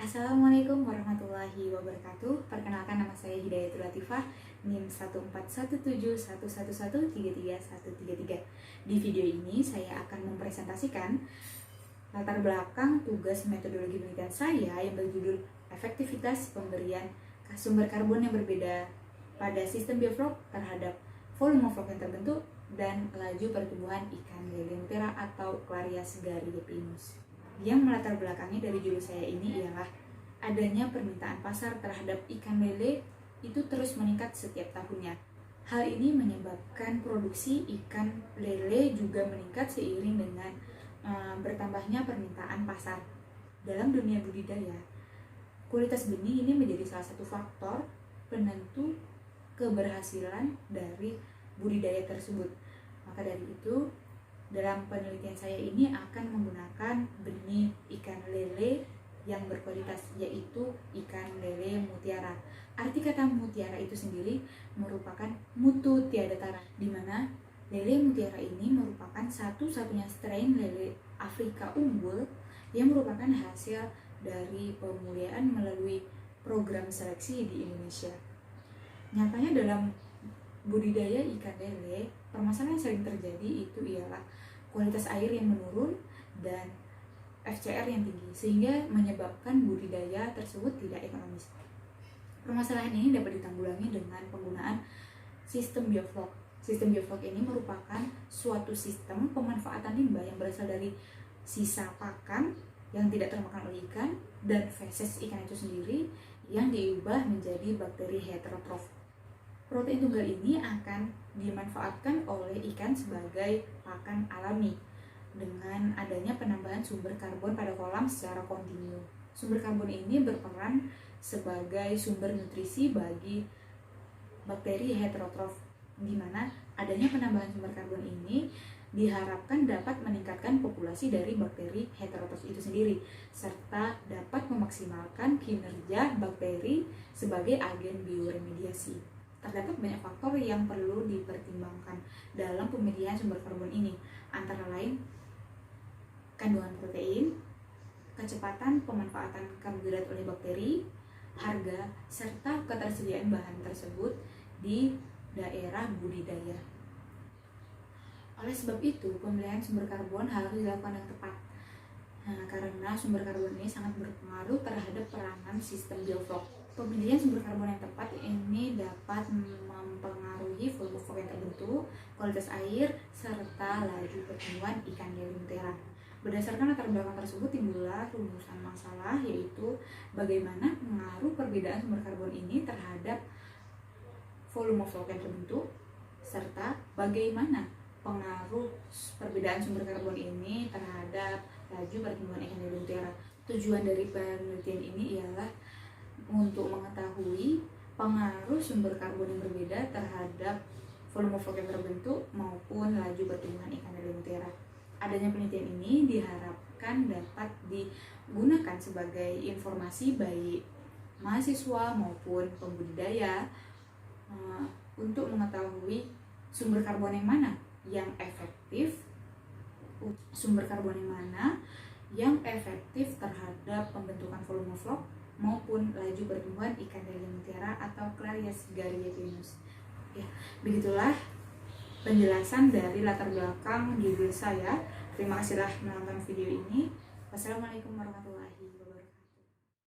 Assalamualaikum warahmatullahi wabarakatuh. Perkenalkan, nama saya Hidayatul Latifah, NIM 1417111333133. Di video ini saya akan mempresentasikan latar belakang tugas metodologi penelitian saya yang berjudul efektivitas pemberian sumber karbon yang berbeda pada sistem bioflok terhadap volume vlog yang terbentuk dan laju pertumbuhan ikan lele mutiara atau Clarias gariepinus. Yang melatar belakangi dari judul saya ini ialah adanya permintaan pasar terhadap ikan lele itu terus meningkat setiap tahunnya. Hal ini menyebabkan produksi ikan lele juga meningkat seiring dengan bertambahnya permintaan pasar. Dalam dunia budidaya, kualitas benih ini menjadi salah satu faktor penentu keberhasilan dari budidaya tersebut. Maka dari itu, dalam penelitian saya ini akan menggunakan benih ikan lele yang berkualitas, yaitu ikan lele mutiara. Arti kata mutiara itu sendiri merupakan mutu tiada tara, di mana lele mutiara ini merupakan satu-satunya strain lele Afrika unggul yang merupakan hasil dari pemuliaan melalui program seleksi di Indonesia. Nyatanya dalam budidaya ikan lele, permasalahan yang sering terjadi itu ialah kualitas air yang menurun dan FCR yang tinggi, sehingga menyebabkan budidaya tersebut tidak ekonomis. Permasalahan ini dapat ditanggulangi dengan penggunaan sistem bioflok. Sistem bioflok ini merupakan suatu sistem pemanfaatan limbah yang berasal dari sisa pakan yang tidak termakan oleh ikan dan feses ikan itu sendiri yang diubah menjadi bakteri heterotrof. Protein tunggal ini akan dimanfaatkan oleh ikan sebagai pakan alami dengan adanya penambahan sumber karbon pada kolam secara kontinu. Sumber karbon ini berperan sebagai sumber nutrisi bagi bakteri heterotrof, di mana adanya penambahan sumber karbon ini diharapkan dapat meningkatkan populasi dari bakteri heterotrof itu sendiri, serta dapat memaksimalkan kinerja bakteri sebagai agen bioremediasi. Terdapat banyak faktor yang perlu dipertimbangkan dalam pemilihan sumber karbon ini, antara lain kandungan protein, kecepatan pemanfaatan karbohidrat oleh bakteri, harga, serta ketersediaan bahan tersebut di daerah budidaya. Oleh sebab itu, pemilihan sumber karbon harus dilakukan yang tepat. Karena sumber karbon ini sangat berpengaruh terhadap peranan sistem bioflok. Pemilihan sumber karbon yang tepat ini dapat mempengaruhi volume vlog yang terbentuk, kualitas air, serta laju pertumbuhan ikan lele mutiara. Berdasarkan latar belakang tersebut timbullah rumusan masalah, yaitu bagaimana pengaruh perbedaan sumber karbon ini terhadap volume vlog yang terbentuk, serta bagaimana pengaruh perbedaan sumber karbon ini terhadap laju pertumbuhan ikan lele mutiara. Tujuan dari penelitian ini ialah untuk mengetahui pengaruh sumber karbon yang berbeda terhadap volume vlog yang terbentuk maupun laju pertumbuhan ikan lele mutiara. Adanya penelitian ini diharapkan dapat digunakan sebagai informasi baik mahasiswa maupun pembudidaya untuk mengetahui sumber karbon yang mana yang efektif, sumber karbon yang mana yang efektif terhadap pembentukan volume vlog maupun laju pertumbuhan ikan lele mutiara atau Clarias gariepinus. Ya, begitulah penjelasan dari latar belakang judul saya. Terima kasihlah menonton video ini. Wassalamualaikum warahmatullahi wabarakatuh.